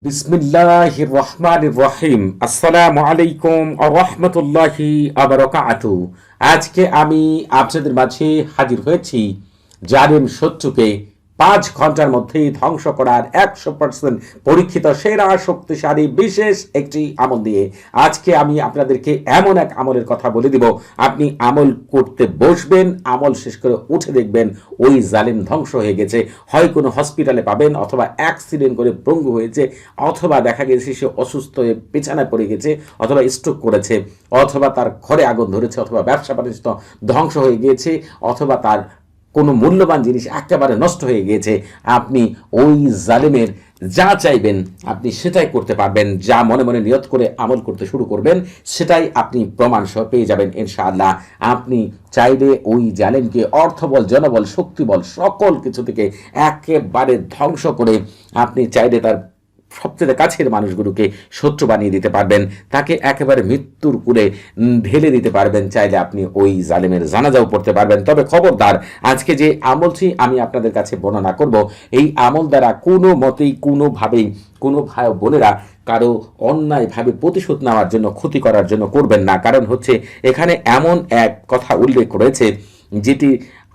বিসমিল্লাহির রহমানির রহিম। আসসালামু আলাইকুম ওয়া রাহমাতুল্লাহি ওয়া বারাকাতুহু। আজকে আমি আপনাদের মাঝে হাজির হয়েছি জালিম শত্রুকে 5 ঘন্টার মধ্যেই ধ্বংস করার 100% পরীক্ষিত সেরা শক্তিশালী বিশেষ একটি আমল দিয়ে। আজকে আমি আপনাদেরকে এমন এক আমলের কথা বলে দিব, আপনি আমল করতে বসবেন, আমল শেষ করে উঠে দেখবেন ওই জালিম ধ্বংস হয়ে গেছে। হয় কোনো হসপিটালে পাবেন, অথবা অ্যাক্সিডেন্ট করে পঙ্গু হয়েছে, অথবা দেখা গেছে সে অসুস্থ হয়ে বিছানায় পড়ে গেছে, অথবা স্ট্রোক করেছে, অথবা তার ঘরে আগুন ধরেছে, অথবা ব্যবসা বাণিজ্য ধ্বংস হয়ে গিয়েছে, অথবা তার কোনো মূল্যবান জিনিস একেবারে নষ্ট হয়ে গিয়েছে। আপনি ওই জালিমের যা চাইবেন আপনি সেটাই করতে পারবেন। যা মনে মনে নিয়ত করে আমল করতে শুরু করবেন সেটাই আপনি প্রমাণ সহ পেয়ে যাবেন ইনশাআল্লাহ। আপনি চাইলে ওই জালিমকে অর্থবল, জনবল, শক্তিবল সকল কিছু থেকে একেবারে ধ্বংস করে আপনি চাইলে তার সবচেয়ে কাছের মানুষগুলোকে শত্রু বানিয়ে দিতে পারবেন, তাকে একেবারে মৃত্যুর কূলে ঢেলে দিতে পারবেন। চাইলে আপনি ওই জালেমের জানাজাও পড়তে পারবেন। তবে খবরদার, আজকে যে আমলটি আমি আপনাদের কাছে বর্ণনা করব, এই আমল দ্বারা কোনো মতেই কোনোভাবেই কোনো ভাই বোনেরা কারো অন্যায়ভাবে প্রতিশোধ নেওয়ার জন্য, ক্ষতি করার জন্য করবেন না। কারণ হচ্ছে এখানে এমন এক কথা উল্লেখ রয়েছে যেটি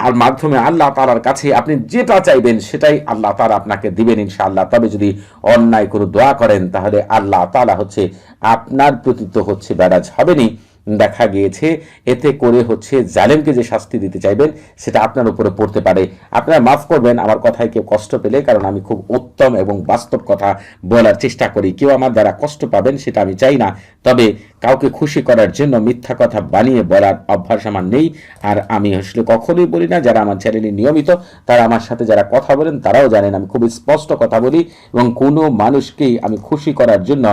আর মাধ্যমে আল্লাহ তাআলার কাছে আপনি যেটা চাইবেন সেটাই আল্লাহ তাআলা আপনাকে দিবেন ইনশাআল্লাহ। তবে যদি অন্যায় করে দোয়া করেন তাহলে আল্লাহ তাআলা হচ্ছে আপনার প্রতি তো হচ্ছে নারাজ হবেনই, দেখা গিয়েছে এতে করে হচ্ছে জালেমকে যে শাস্তি দিতে চাইবেন সেটা আপনার উপরে পড়তে পারে। আপনারা মাফ করবেন আমার কথায় কেউ কষ্ট পেলে, কারণ আমি খুব উত্তম এবং বাস্তব কথা বলার চেষ্টা করি। কেউ আমার দ্বারা কষ্ট পাবেন সেটা আমি চাই না। তবে কাউকে খুশি করার জন্য মিথ্যা কথা বানিয়ে বলার অভ্যাস আমার নেই, আর আমি আসলে কখনোই বলি না। যারা আমার চ্যানেলে নিয়মিত, তারা আমার সাথে যারা কথা বলেন তারাও জানেন আমি খুব স্পষ্ট কথা বলি, এবং কোনো মানুষকেই আমি খুশি করার জন্য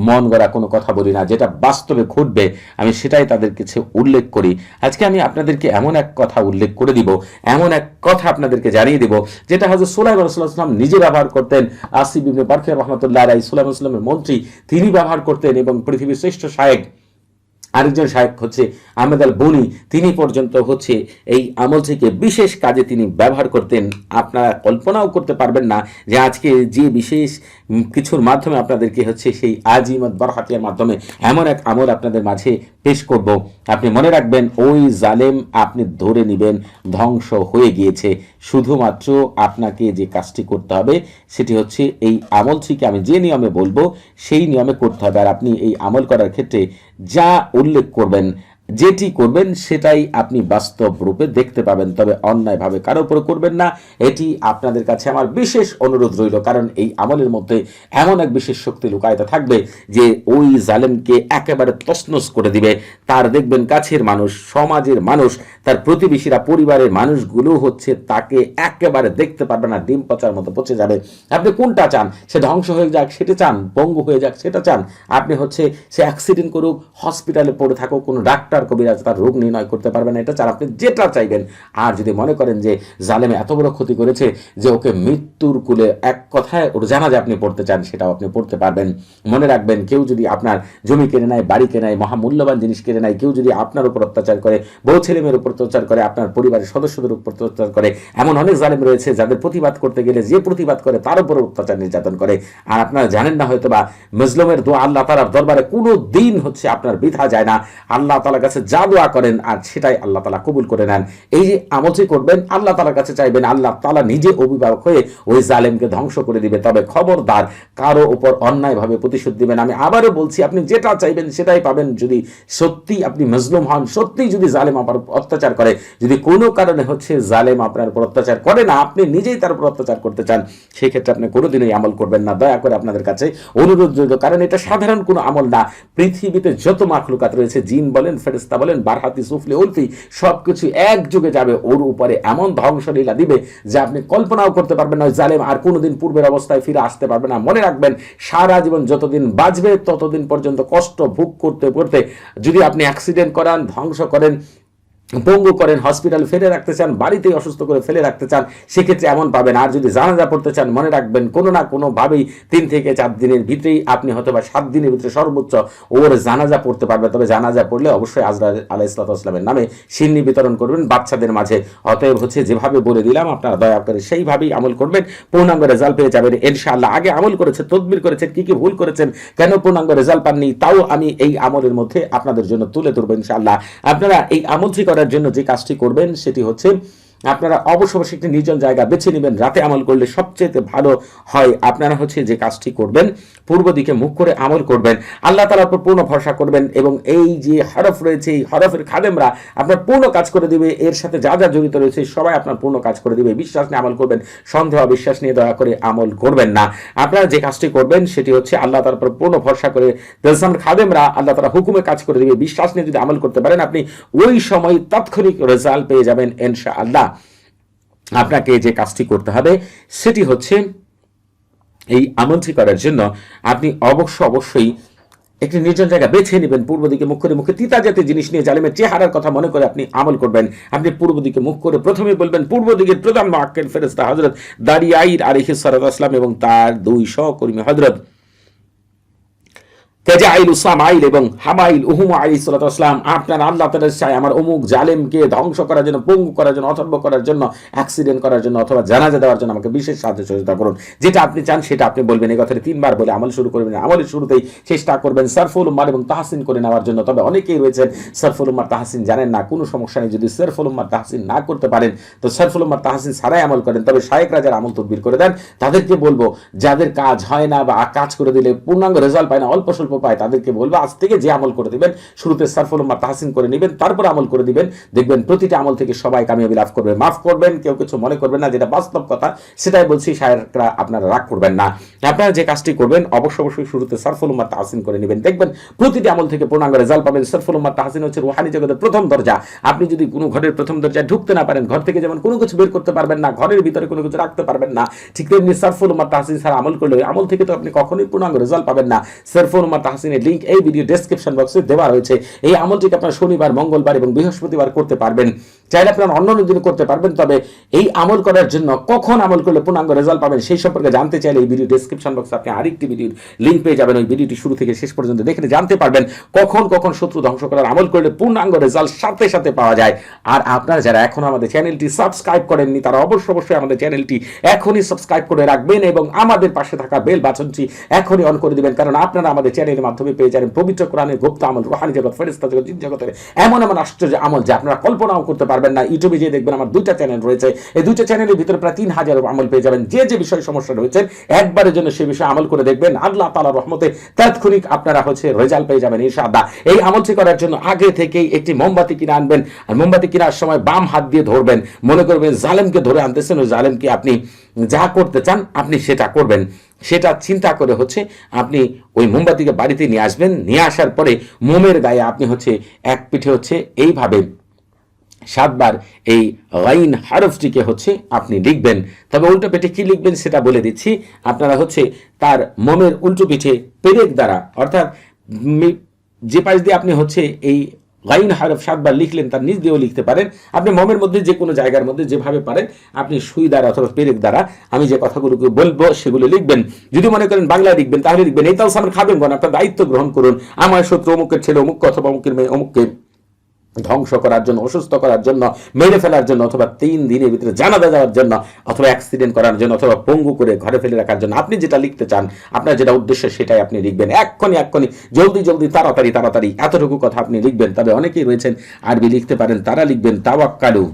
মন গড়া কোনো কথা বলি না। যেটা বাস্তবে ঘটবে আমি সেটাই তাদের কাছে উল্লেখ করি। আজকে আমি আপনাদেরকে এমন এক কথা উল্লেখ করে দিব, এমন এক কথা আপনাদেরকে জানিয়ে দিব, যেটা হযরত সুলাইমান আলাইহিস সালাম নিজে ব্যবহার করতেন। আসিফ ইবনে বারখিয়া রাহমাতুল্লাহ আলাইহি সুলাইমান সালামের মন্ত্রী, তিনি ব্যবহার করতেন, এবং পৃথিবীর শ্রেষ্ঠ শায়েখ আরেকজন শায়েখ হচ্ছে আহমেদ আল বনি, তিনি পর্যন্ত হচ্ছে এই আমলটিকে বিশেষ কাজে তিনি ব্যবহার করতেন। আপনারা কল্পনাও করতে পারবেন না যে আজকে যে বিশেষ কিছুর মাধ্যমে আপনাদেরকে হচ্ছে সেই আজিমত বরহাতিয়ার মাধ্যমে এমন এক আমল আপনাদের মাঝে পেশ করব। আপনি মনে রাখবেন ওই জালেম আপনি ধরে নেবেন ধ্বংস হয়ে গিয়েছে। শুধুমাত্র আপনাকে যে কাজটি করতে হবে সেটি হচ্ছে এই আমলটিকে আমি যে নিয়মে বলবো সেই নিয়মে করতে হবে। আর আপনি এই আমল করার ক্ষেত্রে যা উল্লেখ করবেন, যেটি করবেন সেটাই আপনি বাস্তব রূপে দেখতে পাবেন। তবে অন্যায়ভাবে কারো উপর করবেন না, এটি আপনাদের কাছে আমার বিশেষ অনুরোধ রইল। কারণ এই আমলের মধ্যে এমন এক বিশেষ শক্তি লুকায়িত থাকবে যে ওই জালেমকে একেবারে তছনছ করে দিবে। তার দেখবেন কাছের মানুষ, সমাজের মানুষ, তার প্রতিবেশীরা, পরিবারের মানুষগুলো হচ্ছে তাকে একেবারে দেখতে পারবে না, ডিম পচার মতো পচে যাবে। আপনি কোনটা চান? সে ধ্বংস হয়ে যাক সেটা চান, পঙ্গু হয়ে যাক সেটা চান? আপনি হচ্ছে সে অ্যাক্সিডেন্ট করুক, হসপিটালে পড়ে থাকুক, কোনো ডাক্তার কবিরাজ তার রোগ নির্ণয় করতে পারবে না, এটা চান? আপনি যেটা চাইবেন। আর যদি মনে করেন যে জালেমে এত বড় ক্ষতি করেছে যে ওকে মৃত্যুর কূলে, এক কথায় ওর জানাজা আপনি পড়তে চান, সেটাও আপনি পড়তে পারবেন। মনে রাখবেন, কেউ যদি আপনার জমি কেড়ে নেয়, বাড়ি কেড়ে নেয়, মহামূল্যবান জিনিস কেড়ে নেয়, কেউ যদি আপনার উপর অত্যাচার করে, বউ ছেলে মেয়ের উপর অত্যাচার করে, আপনার পরিবারের সদস্যদের উপর অত্যাচার করে, এমন অনেক জালেম রয়েছে যাদের প্রতিবাদ করতে গেলে যে প্রতিবাদ করে তার উপর অত্যাচার নির্যাতন করে। আর আপনারা জানেন না হয়তো বা, মজলুমের দোয়া আল্লাহ তাআলার দরবারে কোনো দিন হচ্ছে আপনার বৃথা যায় না। আল্লাহ তাআলার কাছে যা দোয়া করেন আর সেটাই আল্লাহ তাআলা কবুল করে নেন। এই যে আমলটি করবেন, আল্লাহ তাআলার কাছে চাইবেন, আল্লাহ তাআলা নিজে অভিভাবক হয়ে ওই জালেমকে ধ্বংস করে দিবে। তবে খবরদার, কারো উপর অন্যায়ভাবে প্রতিশোধ দিবেন। আমি আবারও বলছি, আপনি যেটা চাইবেন সেটাই পাবেন। যদি সত্যি আপনি মজলুম হন, সত্যি যদি জালেম আপনার অত্যাচার করে, যদি কোনো কারণে হচ্ছে জালেম আপনার উপর অত্যাচার করে না, আপনি নিজেই তার উপর অত্যাচার করতে চান, সেই ক্ষেত্রে আপনি কোনোদিনই আমল করবেন না। দয়া করে আপনাদের কাছে অনুরোধ রইল, কারণ এটা সাধারণ কোনো আমল না। পৃথিবীতে যত মাখলুকাত রয়েছে, জিন বলেন, ফেরেশতা বলেন, বারহাতি, সুফলি, উলফি, সবকিছু একযোগে যাবে ওর উপরে, এমন ধ্বংসলীলা দিবে যে আপনি কল্পনাও করতে পারবেন না। ওই জালেম আর কোনোদিন পূর্বের অবস্থায় ফিরে আসতে পারবে না। মনে রাখবেন, সারা জীবন যতদিন বাঁচবে ততদিন পর্যন্ত কষ্ট ভোগ করতে করতে, যদি আপনি অ্যাক্সিডেন্ট করান, ধ্বংস করেন, পঙ্গু করেন, হসপিটালে ফেলে রাখতে চান, বাড়িতেই অসুস্থ করে ফেলে রাখতে চান, সেক্ষেত্রে এমন পাবেন। আর যদি জানাজা পড়তে চান, মনে রাখবেন কোনো না কোনোভাবেই 3 থেকে 4 দিনের ভিতরেই আপনি হয়তো বা 7 দিনের ভিতরে সর্বোচ্চ ওর জানাজা পড়তে পারবে। তবে জানাজা পড়লে অবশ্যই আজরাইল আলাইহিসসালামের নামে সিন্নি বিতরণ করবেন বাচ্চাদের মাঝে। অতএব হচ্ছে যেভাবে বলে দিলাম আপনারা দয়া করে সেইভাবেই আমল করবেন, পূর্ণাঙ্গ রেজাল্ট পেয়ে যাবেন ইনশাআল্লাহ। আগে আমল করেছে, তদবির করেছেন, কি কি ভুল করেছেন, কেন পূর্ণাঙ্গ রেজাল্ট পাননি, তাও আমি এই আমলের মধ্যে আপনাদের জন্য তুলে ধরবো ইনশাআল্লাহ। আপনারা এই আমলটি করার জন্য যে কাজটি করবেন সেটি হচ্ছে আপনারা অবশ্যই একটি নির্জন জায়গা বেছে নেবেন। রাতে আমল করলে সবচেয়ে ভালো হয়। আপনারা হচ্ছে যে কাজটি করবেন, পূর্ব দিকে মুখ করে আমল করবেন, আল্লাহ তাআলার উপর পূর্ণ ভরসা করবেন এবং এই যে হরফ রয়েছে এই হরফের খাদেমরা আপনার পূর্ণ কাজ করে দিবে। এর সাথে যা যা জড়িত রয়েছে সবাই আপনার পূর্ণ কাজ করে দিবে। বিশ্বাস নিয়ে আমল করবেন, সন্দেহ বিশ্বাস নিয়ে দয়া করে আমল করবেন না। আপনারা যে কাজটি করবেন সেটি হচ্ছে আল্লাহ তাআলার উপর পূর্ণ ভরসা করে তেলসামের খাদেমরা আল্লাহ তাআলা হুকুমে কাজ করে দিবে। বিশ্বাস নিয়ে যদি আমল করতে পারেন আপনি ওই সময় তাৎক্ষণিক রেজাল্ট পেয়ে যাবেন ইনশাআল্লাহ। আপনাকে যে কাজটি করতে হবে সেটি হচ্ছে এই আমলটি করার জন্য আপনি অবশ্যই একটি নির্জন জায়গা বেছে নেবেন, পূর্ব দিকে মুখ করে, মুখে তিতা জাতীয় জিনিস নিয়ে জালেমের চেহারার কথা মনে করে আপনি আমল করবেন। আপনি পূর্ব দিকে মুখ করে প্রথমে বলবেন, পূর্ব দিকের প্রধান মুআক্কিল ফেরেশতা হযরত দারিয়াইর আলাইহিস সালাতু ওয়াস সালাম এবং তার 2 সহকর্মী হযরত তেজাইল উসামাইল এবং হামাইল উহুম আলাইহিস সালাতু ওয়াস সালাম, আপনার আল্লাহ তাআলা চায় আমার অমুক জালেমকে ধ্বংস করার জন্য, পঙ্গু করার জন্য, অথর্ব করার জন্য, অ্যাক্সিডেন্ট করার জন্য অথবা জানাজা দেওয়ার জন্য আমাকে বিশেষ সাহায্য সহযোগিতা করুন। যেটা আপনি চান সেটা আপনি বলবেন। এই কথাটি 3 বার বলে আমল শুরু করবেন। আমলের শুরুতেই চেষ্টা করবেন সারফুল উম্মাহ এবং তাহসিন করে নেওয়ার জন্য। তবে অনেকেই রয়েছেন সারফুল উম্মাহ তাহসিন জানেন না, কোনো সমস্যা নেই। যদি সারফুল উম্মাহ তাহসিন না করতে পারেন তো সারফুল উম্মাহ তাহসিন ছাড়াই আমল করেন। তবে শায়েখরা যারা আমল তদবির করে দেন তাদেরকে বলবো, যাদের কাজ হয় না বা কাজ করে দিলে পূর্ণাঙ্গ রেজাল্ট পায় না, অল্প স্বল্প পায়, তাদেরকে বলবো আজ থেকে যে আমল করে দিবেন শুরুতে সারফুল উম্মাহ তাহসিন করে নেবেন, তারপর আমল করে দিবেন। দেখবেন প্রতিটা আমল থেকে সবাই কামিয়াবি লাভ করবে। মাফ করবেন, কেউ কিছু মনে করবেন না, যেটা বাস্তব কথা সেটাই বলছি। শায়েখরা আপনারা রাগ করবেন না। আপনারা যে কাজটি করবেন অবশ্যই শুরুতে সারফুল উম্মাহ তাহসিন করে নেবেন। দেখবেন প্রতিটি আমল থেকে পূর্ণাঙ্গ রেজাল্ট পাবেন। সারফুল উম্মাহ তাহসিন হচ্ছে রুহানি জগতের প্রথম দরজা। আপনি যদি কোনো ঘরের প্রথম দরজায় ঢুকতে না পারেন, ঘর থেকে যেমন কোনো কিছু বের করতে পারবেন না, ঘরের ভিতরে কোনো কিছু রাখতে পারবেন না, ঠিক তেমনি সারফুল উম্মাহ তাহসিন ছাড়া আমল করলে আমল থেকে তো আপনি কখনোই পূর্ণাঙ্গ রেজাল্ট পাবেন না। সারফুল উম্মাহ তাহসিনের লিংক এই ভিডিও ডেসক্রিপশন বক্সে দেওয়া রয়েছে। এই আমলটিকে আপনারা শনিবার, মঙ্গলবার এবং বৃহস্পতিবার করতে পারবেন। চাইলে আপনারা অন্যান্য দিনে করতে পারবেন। তবে এই আমল করার জন্য কখন আমল করলে পূর্ণাঙ্গ রেজাল্ট পাবেন সেই সম্পর্কে জানতে চাইলে এই ভিডিও ডেসক্রিপশন বক্সে আপনি আরেকটি ভিডিওর লিংক পেয়ে যাবেন। ওই ভিডিওটি শুরু থেকে শেষ পর্যন্ত দেখে জানতে পারবেন কখন শত্রু ধ্বংস করার আমল করলে পূর্ণাঙ্গ রেজাল্ট সাথে পাওয়া যায়। আর আপনারা যারা এখনো আমাদের চ্যানেলটি সাবস্ক্রাইব করেননি তারা অবশ্যই আমাদের চ্যানেলটি এখনই সাবস্ক্রাইব করে রাখবেন এবং আমাদের পাশে থাকা বেল বাটনটি এখনই অন করে দিবেন। কারণ আপনারা আমাদের চ্যানেলের মাধ্যমে পেয়ে যাবেন পবিত্র কোরআনের গুপ্ত আমল, রুহানি জগৎ, ফেরেশতা জগৎ, জিন জগতের এমন আশ্চর্য আমল যা আপনারা কল্পনাও করতে পারবেন না। ইউটিউবে যে দেখবেন আমার 2টা চ্যানেল রয়েছে, এই 2টা চ্যানেলের ভিতরে প্রায় 3000 আমল পেয়ে যাবেন। যে বিষয় সমস্যা রয়েছে একবারের জন্য সেই বিষয়ে আমল করে দেখবেন, আল্লাহ তাআলার রহমতে তাৎক্ষণিক আপনারা রেজাল্ট পেয়ে যাবেন ইনশাআল্লাহ। এই আমলটি করার জন্য আগে থেকেই একটি মোমবাতি কিনে আনবেন। আর মোমবাতি কেনার সময় বাম হাত দিয়ে ধরবেন, মনে করবেন জালেমকে ধরে আনতেছেন। ওই জালেমকে আপনি যা করতে চান আপনি সেটা করবেন। সেটা চিন্তা করে আপনি ওই মোমবাতিকে বাড়িতে নিয়ে আসবেন। নিয়ে আসার পরে মোমের গায়ে আপনি এক পিঠে এইভাবে 7 বার এই গাইন হরফটিকে আপনি লিখবেন। তবে উল্টো পিঠে কি লিখবেন সেটা বলে দিচ্ছি। আপনারা তার মোমের উল্টো পিঠে পেরেক দ্বারা, অর্থাৎ যে পাশ দিয়ে আপনি এই গাইন হরফ 7 বার লিখলেন তার নিচ দিয়েও লিখতে পারেন। আপনি মোমের মধ্যে যে কোনো জায়গার মধ্যে যেভাবে পারেন আপনি সুই দ্বারা অথবা পেরেক দ্বারা আমি যে কথাগুলোকে বলবো সেগুলো লিখবেন। যদি মনে করেন বাংলায় লিখবেন তাহলে লিখবেন, এই তালসামের খাদেমগণ আপনার দায়িত্ব গ্রহণ করুন। আমার শত্রু অমুকের ছেলে অমুক অথবা অমুকের মেয়ে অমুককে ধ্বংস করার জন্য, অসুস্থ করার জন্য, মেরে ফেলার জন্য অথবা 3 দিনের ভিতরে জানাজা যাওয়ার জন্য অথবা অ্যাক্সিডেন্ট করার জন্য অথবা পঙ্গু করে ঘরে ফেলে রাখার জন্য আপনি যেটা লিখতে চান, আপনার যেটা উদ্দেশ্য সেটাই আপনি লিখবেন। এক্ষুনি জলদি তাড়াতাড়ি এতটুকু কথা আপনি লিখবেন। তবে অনেকেই রয়েছেন আরবি লিখতে পারেন, তারা লিখবেন তাওয়াক্কালু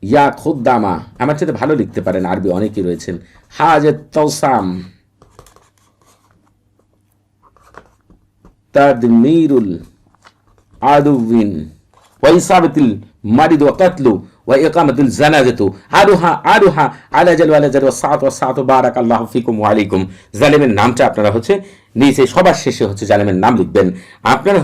ইয়া খুদ্দামা। আমার সাথে ভালো লিখতে পারেন আরবি অনেকেই রয়েছেন। হাজে তৌসাম তাদমিরুল আদুবিন ওয়াইসাবাতিল মারিদ ওয়া কাতলু ওয়া ইকামাতুল জানাজাতু আরুহা আলা জাল ওয়ালা জাল ওয়াসাত বারাকাল্লাহু ফিকুম ওয়া আলাইকুম। জালিমের নামটা আপনারা নিচে সবার শেষে জালিমের নাম লিখবেন। আপনারা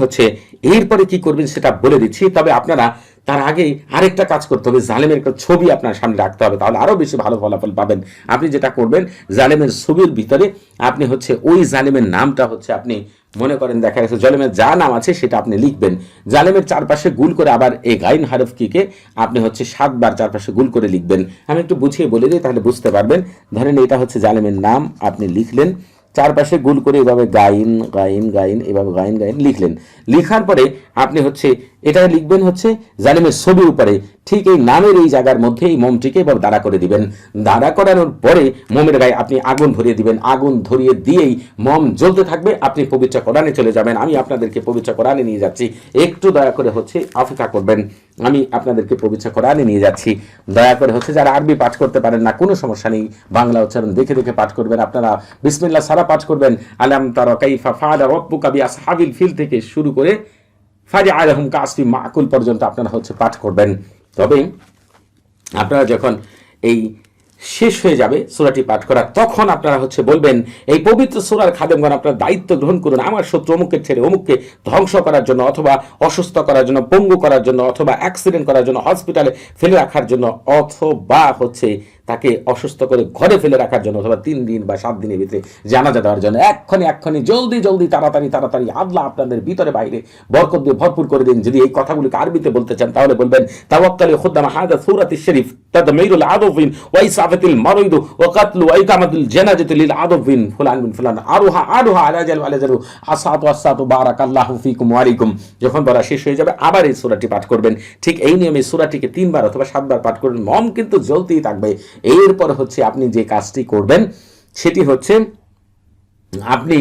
এরপরে কি করবেন সেটা বলে দিচ্ছি। তবে আপনারা তার আগে আরেকটা কাজ করতে হবে, জালেমের একটা ছবি আপনার সামনে রাখতে হবে, তাহলে আরো বেশি ভালো ফলাফল পাবেন। আপনি যেটা করবেন জালেমের ছবির ভিতরে আপনি ওই জালেমের নামটা আপনি মনে করেন দেখা গেছে জালেমের যা নাম আছে সেটা আপনি লিখবেন, জালেমের চারপাশে গুল করে আবার এই গাইন হারফ কিকে আপনি হচ্ছে 7 বার চারপাশে গুল করে লিখবেন। আমি একটু বুঝিয়ে বলে দিই তাহলে বুঝতে পারবেন। ধরেন এটা হচ্ছে জালেমের নাম, আপনি লিখলেন, চারপাশে গুল করে এভাবে গাইন গাইন গাইন এভাবে গাইন গাইন লিখলেন। লিখার পরে আপনি হচ্ছে এটা লিখবেন হচ্ছে জালিমের ছবির উপরে, ঠিক এই নামের এই জায়গার মধ্যে এই মোমটিকে এভাবে দাঁড়া করে দিবেন। দাঁড়া করানোর পরে মোমের গায়ে আপনি আগুন ধরিয়ে দিবেন। আগুন ধরিয়ে দিয়েই মোম জ্বলতে থাকবে। আপনি পবিত্র কোরআনে চলে যাবেন। আমি আপনাদেরকে পবিত্র কোরআনে নিয়ে যাচ্ছি, একটু দয়া করে হচ্ছে অপেক্ষা করবেন। আমি আপনাদেরকে পবিত্র কোরআনে নিয়ে যাচ্ছি, দয়া করে হচ্ছে যারা আরবি পাঠ করতে পারেন না কোনো সমস্যা নেই, বাংলা উচ্চারণ দেখে দেখে পাঠ করবেন। আপনারা বিসমিল্লাহ সারা পাঠ করবেন, আলাম তারা কাইফা ফাআলা রাব্বুকা বিআসহাবিল ফিল থেকে শুরু করে ফাজআলাহুম কাআসফিন মাকুল পর্যন্ত আপনারা হচ্ছে পাঠ করবেন। তবে আপনারা যখন এই শেষ হয়ে যাবে সূরাটি পাঠ করা, তখন আপনারা হচ্ছে বলবেন এই পবিত্র সূরার খাদেমগণ আপনারা দায়িত্ব গ্রহণ করুন আমার শত্রু অমুকের ছেলে অমুককে ধ্বংস করার জন্য, অথবা অসুস্থ করার জন্য, পঙ্গু করার জন্য, অথবা অ্যাক্সিডেন্ট করার জন্য, হসপিটালে ফেলে রাখার জন্য, অথবা হচ্ছে তাকে অসুস্থ করে ঘরে ফেলে রাখার জন্য, অথবা 3 দিন বা 7 দিনের ভিতরে জানাজা দেওয়ার জন্য। এক্ষণি জলদি জলদি তাড়াতাড়ি তাড়াতাড়ি আল্লাহ আপনাদের ভিতরে বাইরে বরকত দিয়ে ভরপুর করে দিন। যদি এই কথাগুলোকে আরবিতে বলতে চান তাহলে বলবেন তাওয়াক্কাল খুদ্দামা হাদা সূরাতিশ শরীফ তাদমিরুল আদবিন ওয়া ইসাফাতিল মারিদ ওয়া কাতলু ওয়া ইকামাতুল জানাজাতি লিল আদবিন ফুলান বিন ফুলান আরুহা আলাজাল আলাজাল আসাতু বারাকাল্লাহু ফিকুম ওয়া আলাইকুম। যখন বলা শেষ হয়ে যাবে আবার এই সূরাটি পাঠ করবেন। ঠিক এই নিয়মে সূরাটিকে 3 বার অথবা 7 বার পাঠ করবেন। মম কিন্তু জ্বলতেই থাকবে। এরপর হচ্ছে আপনি যে কাজটি করবেন সেটি হচ্ছে আপনি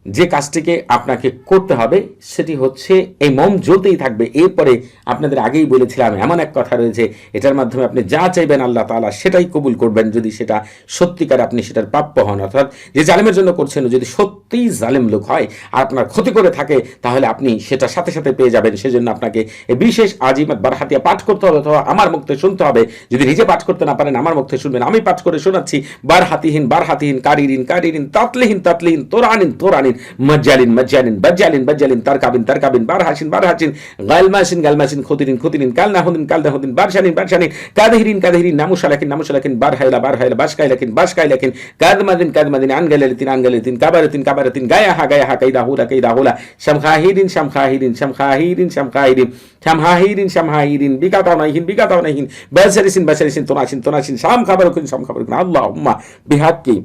যে কাজটিকে আপনাকে করতে হবে সেটি হচ্ছে এই মোম জ্বলতেই থাকবে। এরপরে আপনাদের আগেই বলেছিলাম এমন এক কথা রয়েছে, এটার মাধ্যমে আপনি যা চাইবেন আল্লাহ তাআলা সেটাই কবুল করবেন, যদি সেটা সত্যিকার আপনি সেটার প্রাপ্য হন। অর্থাৎ যে জালেমের জন্য করছেন যদি সত্যিই জালেম লোক হয় আর আপনার ক্ষতি করে থাকে তাহলে আপনি সেটা সাথে সাথে পেয়ে যাবেন। সেজন্য আপনাকে এই বিশেষ আজিমাত বারহাতিয়া পাঠ করতে হবে অথবা আমার মুখে শুনতে হবে। যদি নিজে পাঠ করতে না পারেন আমার মুখে শুনবেন, আমি পাঠ করে শোনাচ্ছি। বারহাতিহীন বারহাতিহীন কারিরিন কারিরিন তাতলিহীন তাতলিহীন তোরানিন তোরানিন মজ্জালিন মজ্জালিন বাজ্জালিন বাজ্জালিন তারকাবিন তারকাবিন বারহাসিন বারহাসিন গালমাসিন গালমাসিন খুতিরিন খুতিরিন কালনাহুদিন কালনাহুদিন বারশানিন বারশানিন কাদহিরিন কাদহিরিন নামুশালাকিন নামুশালাকিন বারহাইলা বারহাইলা বাশকাইলাকিন বাশকাইলাকিন কাদমাদিন কাদমাদিন আনগালালিতিন আনগালালিতিন কাবারাতিন কাবারাতিন গায়াহা গায়াহা কাইদাহুলা কাইদাহুলা শামখাহিরিন শামখাহিরিন শামখাহিরিন শামখাহিরিন শামহাহিরিন শামহাহিরিন বিকাতাওনাহিন বিকাতাওনাহিন বাসারিসিন বাসারিসিন তোনাসিন তোনাসিন শাম খাবারুকিন শাম খাবারুকিন আল্লাহুম্মা বিহাক্কি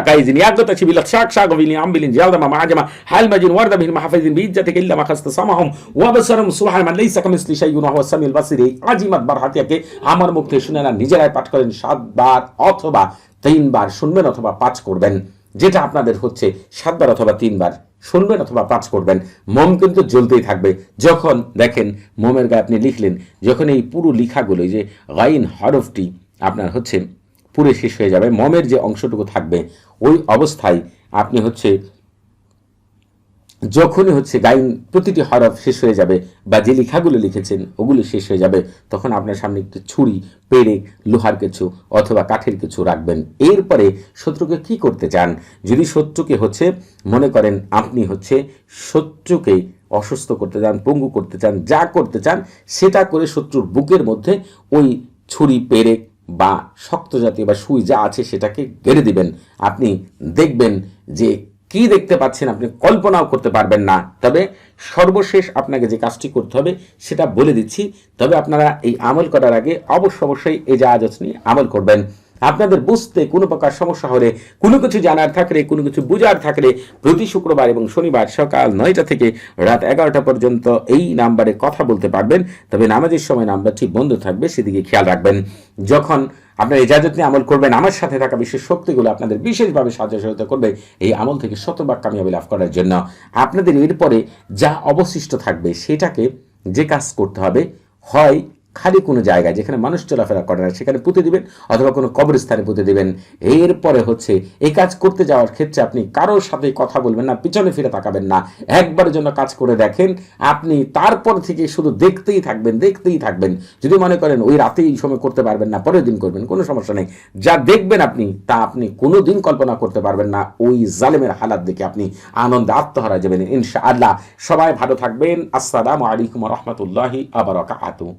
كايزين ياغتا شبيلت شاك شاك ويلي عمبلين جالدما معجما حال مجين ورد بهم محفظين بيجتك الا ما خصصمهم وبصرهم سبحان من ليس كمثل شيء وهو السميع البصير। আজিমাত বারহাতিয়াকে আমার মুখে শুনে না নিজেরাই পাঠ করেন 7 বার অথবা 3 বার শুনবেন অথবা 5 করবেন, যেটা আপনাদের হচ্ছে 7 বার অথবা 3 বার শুনবেন অথবা 5 করবেন। মোম কিন্তু জ্বলতেই থাকবে। যখন দেখেন মোমের গায়ে আপনি লিখলেন, যখন এই পুরো লেখাগুলো যে গাইন হরফটি আপনার হচ্ছে পুরো শেষ হয়ে যাবে, মমের যে অংশটুকু থাকবে ওই অবস্থায় আপনি হচ্ছে যখনই হচ্ছে গাইন প্রতিটি হরফ শেষ হয়ে যাবে বা যে লেখাগুলো লিখেছেন ওগুলো শেষ হয়ে যাবে, তখন আপনার সামনে একটু ছুরি পেরেক লোহার কিছু অথবা কাঠের কিছু রাখবেন। এরপরে শত্রুকে কি করতে চান, যদি শত্রুকে হচ্ছে মনে করেন আপনি হচ্ছে শত্রুকে অসুস্থ করতে চান, পঙ্গু করতে চান, যা করতে চান সেটা করে শত্রুর বুকের মধ্যে ওই ছুরি পেরেক বা শক্ত জাতীয় বা সুই যা আছে সেটাকে গেড়ে দিবেন। আপনি দেখবেন যে কি দেখতে পাচ্ছেন আপনি কল্পনাও করতে পারবেন না। তবে সর্বশেষ আপনাকে যে কাজটি করতে হবে সেটা বলে দিচ্ছি। তবে আপনারা এই আমল করার আগে অবশ্যই এই জাহাজ নিয়ে আমল করবেন। আপনাদের বুঝতে কোনো প্রকার সমস্যা হলে, কোনো কিছু জানার থাকলে, কোনো কিছু বুঝার থাকলে প্রতি শুক্রবার এবং শনিবার সকাল 9টা থেকে রাত 11টা পর্যন্ত এই নাম্বারে কথা বলতে পারবেন। তবে নামাজের সময় নাম্বারটি বন্ধ থাকবে, সেদিকে খেয়াল রাখবেন। যখন আপনার ইজাজত নিয়ে আমল করবেন আমার সাথে থাকা বিশেষ শক্তিগুলো আপনাদের বিশেষভাবে সাহায্য সহায়তা করবে এই আমল থেকে শতভাগ কামিয়াবি লাভ করার জন্য। আপনাদের এরপরে যা অবশিষ্ট থাকবে সেটাকে যে কাজ করতে হবে, হয় খালি কোনো জায়গায় যেখানে মানুষ চলাফেরা করে না সেখানে পুঁতে দিবেন অথবা কোনো কবরস্থানে পুঁতে দিবেন। এরপরে হচ্ছে এই কাজ করতে যাওয়ার ক্ষেত্রে আপনি কারোর সাথে কথা বলবেন না, পিছনে ফিরে তাকাবেন না। একবারের জন্য কাজ করে দেখেন, আপনি তারপর থেকে শুধু দেখতেই থাকবেন। যদি মনে করেন ওই রাতে এই সময় করতে পারবেন না, পরের দিন করবেন, কোনো সমস্যা নেই। যা দেখবেন আপনি তা আপনি কোনো দিন কল্পনা করতে পারবেন না। ওই জালেমের হালাত দেখে আপনি আনন্দে আত্মহারা যাবেন ইনশাআল্লাহ। সবাই ভালো থাকবেন। আসসালামু আলাইকুম ওয়া রাহমাতুল্লাহি ওয়া বারাকাতুহু।